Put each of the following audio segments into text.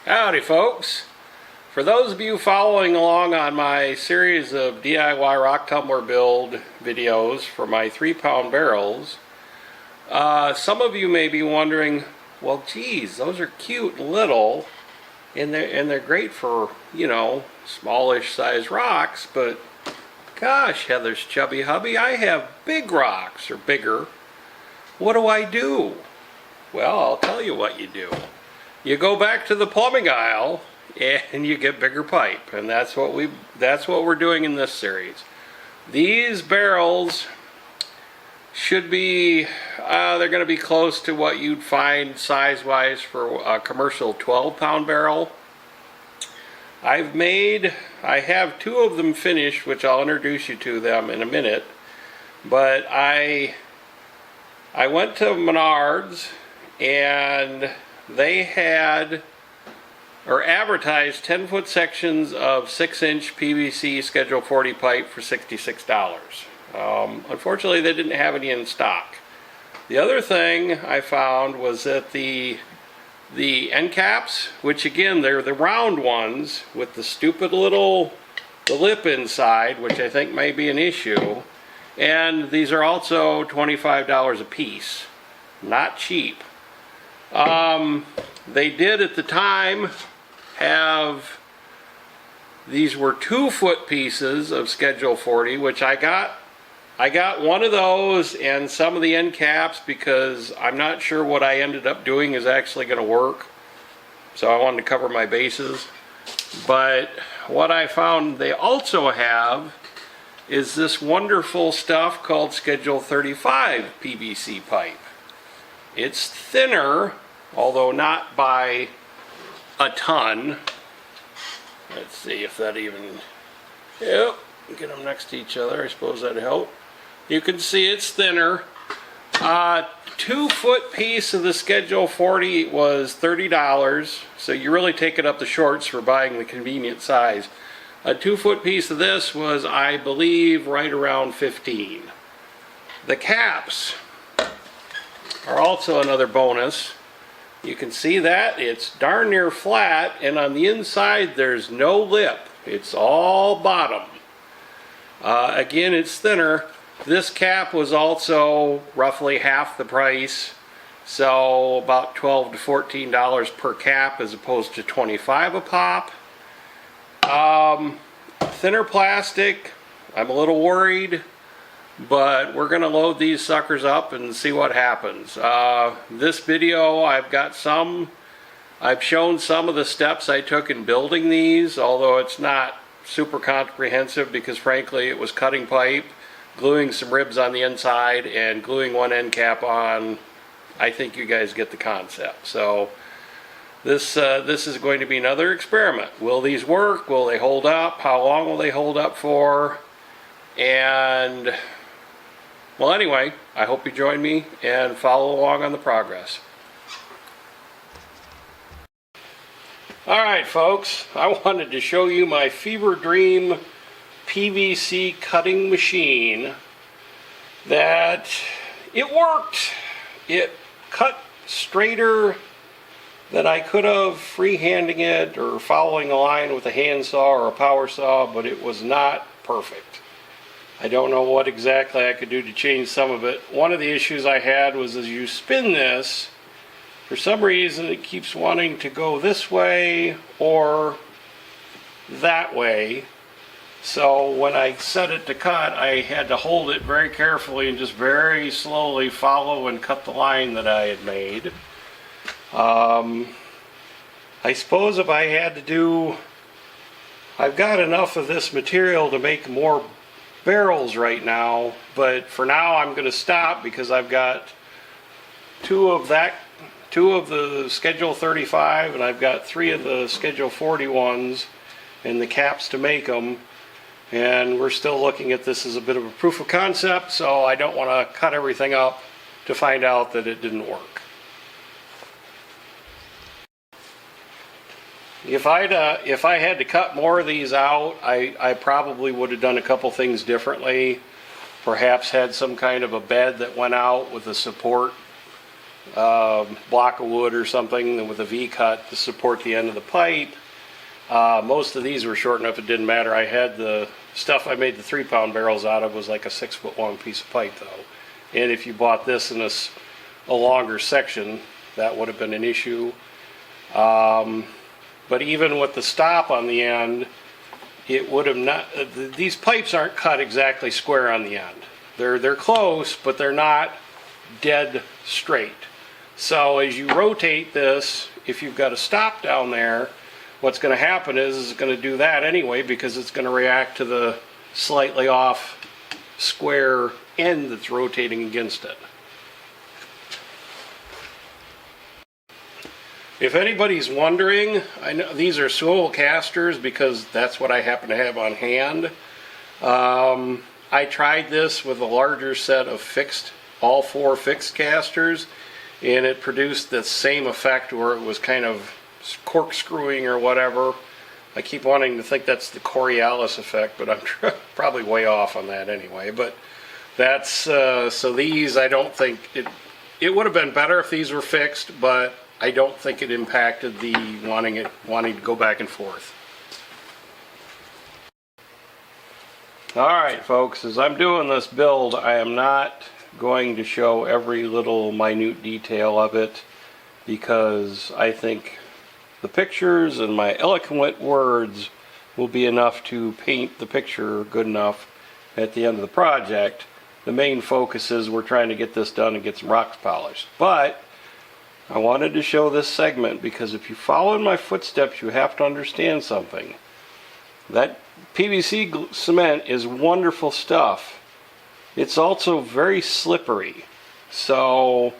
Howdy folks. For those of you following along on my series of DIY rock tumbler build videos for my 3-pound barrels, some of you may be wondering, well geez, those are cute and little and they're great for, you know, smallish size rocks, but gosh, Heather's chubby hubby, I have big rocks or bigger. What do I do? Well, I'll tell you what you do. You go back to the plumbing aisle and you get bigger pipe, and that's what we're doing in this series. These barrels should be they're going to be close to what you'd find size-wise for a commercial 12-pound barrel. I have 2 of them finished, which I'll introduce you to them in a minute. But I went to Menards and they had or advertised 10-foot sections of 6-inch PVC Schedule 40 pipe for $66. Unfortunately, they didn't have any in stock. The other thing I found was that the end caps, which again, they're the round ones with the stupid little lip inside, which I think may be an issue, and these are also $25 a piece. Not cheap. They did at the time have, these were 2-foot pieces of Schedule 40, which I got one of those and some of the end caps because I'm not sure what I ended up doing is actually going to work. So I wanted to cover my bases. But what I found they also have is this wonderful stuff called Schedule 35 PVC pipe. It's thinner, although not by a ton. Let's see if that even, yep, get them next to each other, I suppose that'd help. You can see it's thinner. 2-foot piece of the Schedule 40 was $30, so you're really taking up the shorts for buying the convenient size. A 2-foot piece of this was, I believe, right around $15. The caps are also another bonus. You can see that it's darn near flat, and on the inside there's no lip. It's all bottom. Again, it's thinner. This cap was also roughly half the price, so about $12 to $14 per cap as opposed to $25 a pop. Thinner plastic, I'm a little worried, but we're going to load these suckers up and see what happens. This video, I've shown some of the steps I took in building these, although it's not super comprehensive because frankly it was cutting pipe, gluing some ribs on the inside, and gluing one end cap on. I think you guys get the concept. So this is going to be another experiment. Will these work? Will they hold up? How long will they hold up for? And well, anyway, I hope you join me and follow along on the progress. Alright folks, I wanted to show you my fever dream PVC cutting machine. That it worked. It cut straighter than I could have freehanding it or following a line with a handsaw or a power saw, but it was not perfect. I don't know what exactly I could do to change some of it. One of the issues I had was as you spin this, for some reason it keeps wanting to go this way or that way. So when I set it to cut, I had to hold it very carefully and just very slowly follow and cut the line that I had made. I suppose if I had to do, I've got enough of this material to make more barrels right now, but for now I'm going to stop because I've got 2 of the Schedule 35 and I've got 3 of the Schedule 40 ones and the caps to make them, and we're still looking at this as a bit of a proof of concept, so I don't want to cut everything up to find out that it didn't work. If I had to cut more of these out, I probably would have done a couple things differently. Perhaps had some kind of a bed that went out with a support block of wood or something with a V-cut to support the end of the pipe. Most of these were short enough it didn't matter. I had the stuff I made the 3-pound barrels out of was like a 6-foot long piece of pipe though. And if you bought this in a longer section, that would have been an issue. But even with the stop on the end, it would have not, these pipes aren't cut exactly square on the end. They're close, but they're not dead straight. So as you rotate this, if you've got a stop down there, what's going to happen is it's going to do that anyway because it's going to react to the slightly off square end that's rotating against it. If anybody's wondering, I know these are Sooo casters because that's what I happen to have on hand. I tried this with a larger set of all 4 fixed casters, and it produced the same effect where it was kind of corkscrewing or whatever. I keep wanting to think that's the Coriolis effect, but I'm probably way off on that anyway. But that's, so these, I don't think, it would have been better if these were fixed, but I don't think it impacted the wanting to go back and forth. Alright folks, as I'm doing this build, I am not going to show every little minute detail of it because I think the pictures and my eloquent words will be enough to paint the picture good enough at the end of the project. The main focus is we're trying to get this done and get some rocks polished. But I wanted to show this segment because if you follow in my footsteps, you have to understand something. That PVC cement is wonderful stuff. It's also very slippery. So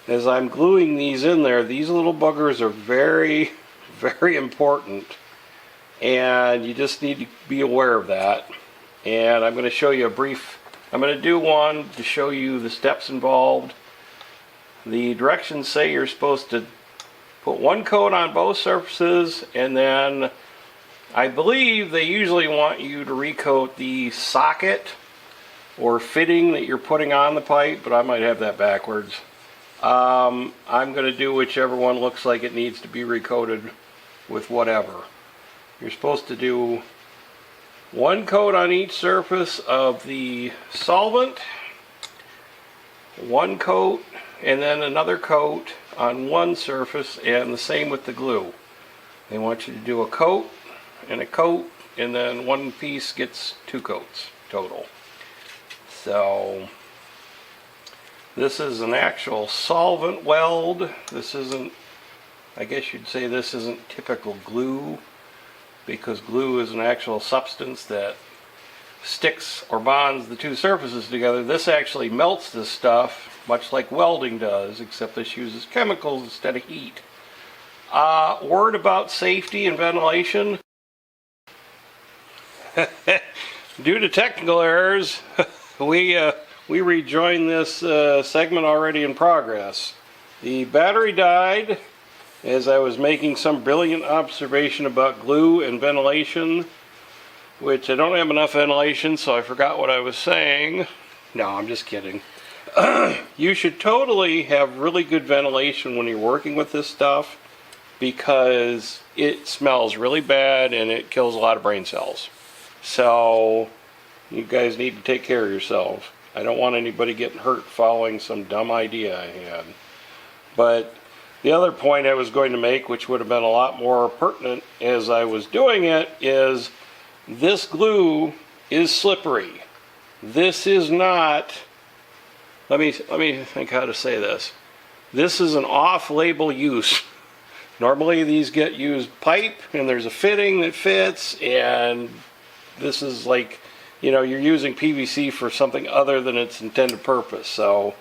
as I'm gluing these in there, these little buggers are very, very important. And you just need to be aware of that. And I'm going to show you I'm going to do one to show you the steps involved. The directions say you're supposed to put 1 coat on both surfaces, and then I believe they usually want you to recoat the socket or fitting that you're putting on the pipe, but I might have that backwards. I'm going to do whichever one looks like it needs to be recoated with whatever. You're supposed to do 1 coat on each surface of the solvent, 1 coat, and then another coat on one surface, and the same with the glue. They want you to do a coat, and then one piece gets 2 coats total. So this is an actual solvent weld. This isn't, I guess you'd say this isn't typical glue, because glue is an actual substance that sticks or bonds the 2 surfaces together. This actually melts this stuff, much like welding does, except this uses chemicals instead of heat. Word about safety and ventilation. Due to technical errors, we rejoined this segment already in progress. The battery died as I was making some brilliant observation about glue and ventilation, which I don't have enough ventilation, so I forgot what I was saying. No, I'm just kidding. You should totally have really good ventilation when you're working with this stuff because it smells really bad and it kills a lot of brain cells. So you guys need to take care of yourselves. I don't want anybody getting hurt following some dumb idea I had. But the other point I was going to make, which would have been a lot more pertinent as I was doing it, is this glue is slippery. This is not, let me think how to say this. This is an off-label use. Normally these get used pipe and there's a fitting that fits, and this is like, you know, you're using PVC for something other than its intended purpose. So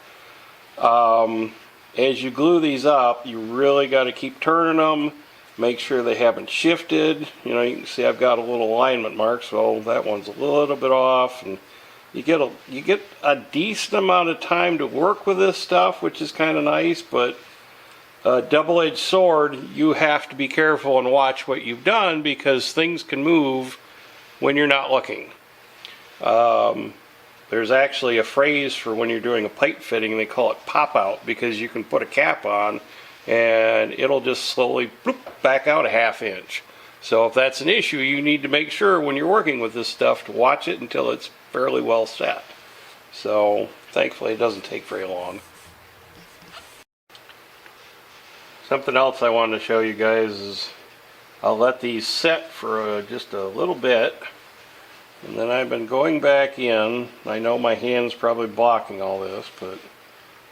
as you glue these up, you really got to keep turning them, make sure they haven't shifted. You know, you can see I've got a little alignment mark, so that one's a little bit off, and you get a decent amount of time to work with this stuff, which is kind of nice. But a double-edged sword, you have to be careful and watch what you've done because things can move when you're not looking. But There's actually a phrase for when you're doing a pipe fitting, they call it pop out, because you can put a cap on and it'll just slowly bloop, back out a ½ inch. So if that's an issue, you need to make sure when you're working with this stuff to watch it until it's fairly well set. So thankfully it doesn't take very long. Something else I wanted to show you guys is I'll let these set for just a little bit, and then I've been going back in. I know my hand's probably blocking all this, but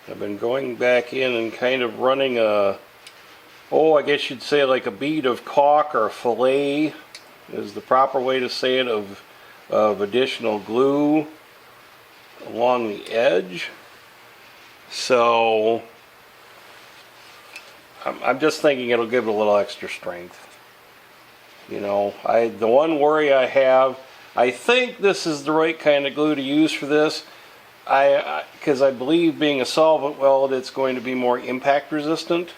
I've been going back in and kind of running a, I guess you'd say like a bead of caulk or fillet is the proper way to say it, of additional glue along the edge. So I'm just thinking it'll give it a little extra strength. You know, the one worry I have, I think this is the right kind of glue to use for this, because I believe being a solvent weld, it's going to be more impact resistant.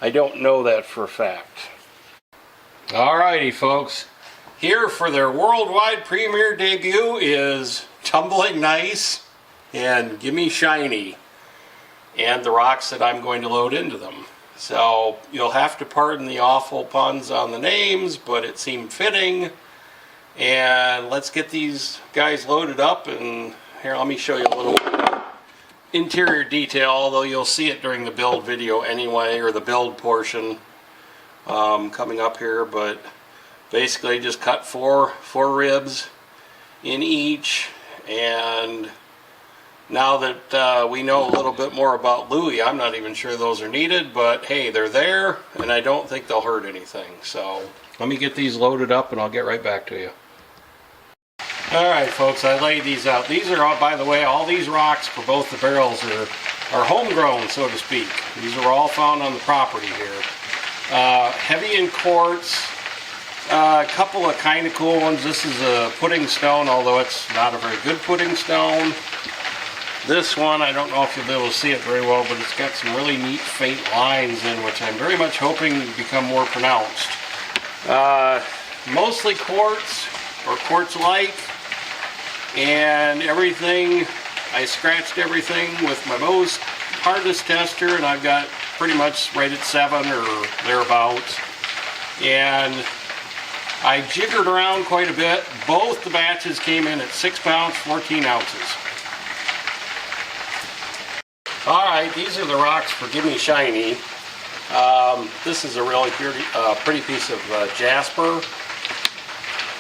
I don't know that for a fact. Alrighty folks, here for their worldwide premiere debut is Tumbling Nice and Gimme Shiny, and the rocks that I'm going to load into them. So you'll have to pardon the awful puns on the names, but it seemed fitting. And let's get these guys loaded up, and here, let me show you a little interior detail, although you'll see it during the build video anyway, or the build portion coming up here. But basically just cut four ribs in each, and now that we know a little bit more about Louis, I'm not even sure those are needed, but hey, they're there, and I don't think they'll hurt anything. So let me get these loaded up and I'll get right back to you. Alright folks, I laid these out. These are, all, by the way, all these rocks for both the barrels are homegrown, so to speak. These are all found on the property here. Heavy in quartz, a couple of kind of cool ones. This is a pudding stone, although it's not a very good pudding stone. This one, I don't know if you'll be able to see it very well, but it's got some really neat faint lines in, which I'm very much hoping become more pronounced. Mostly quartz, or quartz-like, and everything, I scratched everything with my most hardest tester, and I've got pretty much right at 7 or thereabouts. And I jiggered around quite a bit. Both the batches came in at 6 pounds, 14 ounces. Alright, these are the rocks for Gimme Shiny. This is a really pretty piece of jasper.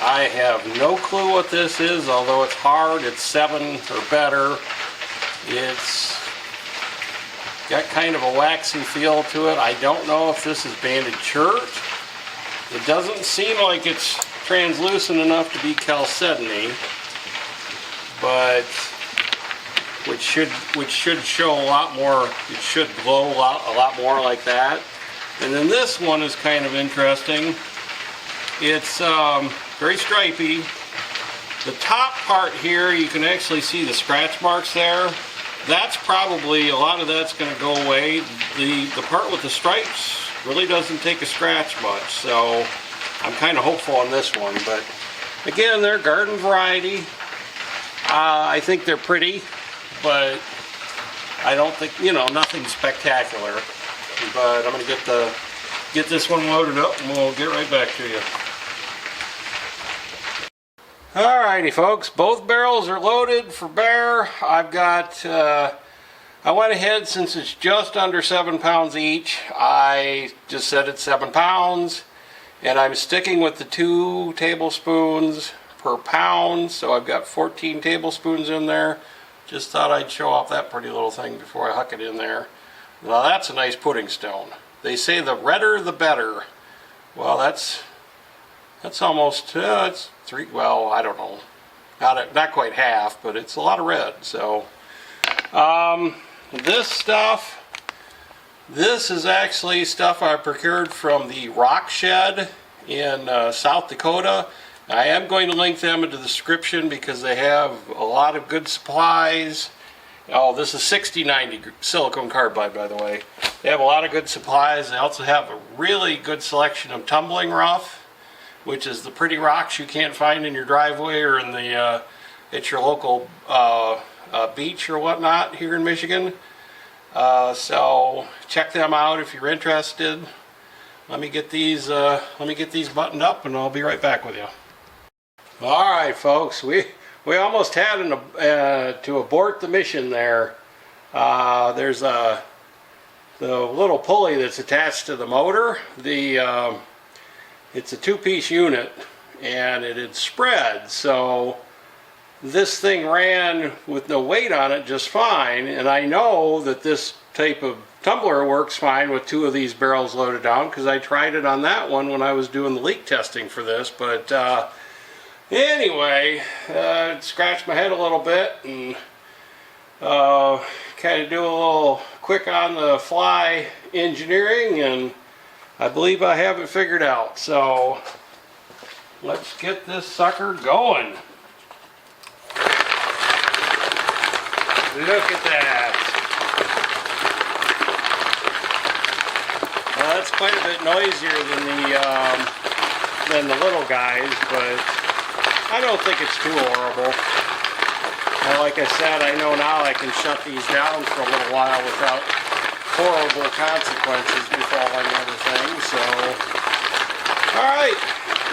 I have no clue what this is, although it's hard. It's 7 or better. It's got kind of a waxy feel to it. I don't know if this is banded chert. It doesn't seem like it's translucent enough to be chalcedony, but which should show a lot more. It should glow a lot more like that. And then this one is kind of interesting. It's very stripy. The top part here, you can actually see the scratch marks there. That's probably, a lot of that's going to go away. The part with the stripes really doesn't take a scratch much, so I'm kind of hopeful on this one. But again, they're garden variety. I think they're pretty, but I don't think, you know, nothing spectacular. But I'm going to get this one loaded up, and we'll get right back to you. Alrighty folks, both barrels are loaded for bear. I've got, I went ahead, since it's just under 7 pounds each, I just set it 7 pounds, and I'm sticking with the 2 tablespoons per pound, so I've got 14 tablespoons in there. Just thought I'd show off that pretty little thing before I huck it in there. Now that's a nice pudding stone. They say the redder the better. Well, that's almost, it's 3, well, I don't know. Not quite half, but it's a lot of red. So, this stuff, this is actually stuff I procured from the Rock Shed in South Dakota. I am going to link them in the description because they have a lot of good supplies. Oh, this is 6090 silicone carbide, by the way. They have a lot of good supplies. They also have a really good selection of tumbling rough, which is the pretty rocks you can't find in your driveway or in the at your local beach or whatnot here in Michigan. So check them out if you're interested. Let me get these buttoned up, and I'll be right back with you. All right, folks, we almost had to abort the mission there. There's the little pulley that's attached to the motor. It's a two-piece unit, and it had spread, so this thing ran with no weight on it just fine. And I know that this type of tumbler works fine with two of these barrels loaded down, because I tried it on that one when I was doing the leak testing for this. But anyway, it scratched my head a little bit, and kind of do a little quick on the fly engineering, and I believe I have it figured out. So let's get this sucker going. Look at that. Well, that's quite a bit noisier than the little guys, but I don't think it's too horrible. Well, like I said, I know now I can shut these down for a little while without horrible consequences befalling everything. So, alright,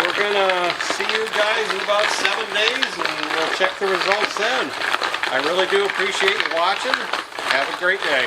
we're gonna see you guys in about 7 days, and we'll check the results then. I really do appreciate you watching. Have a great day.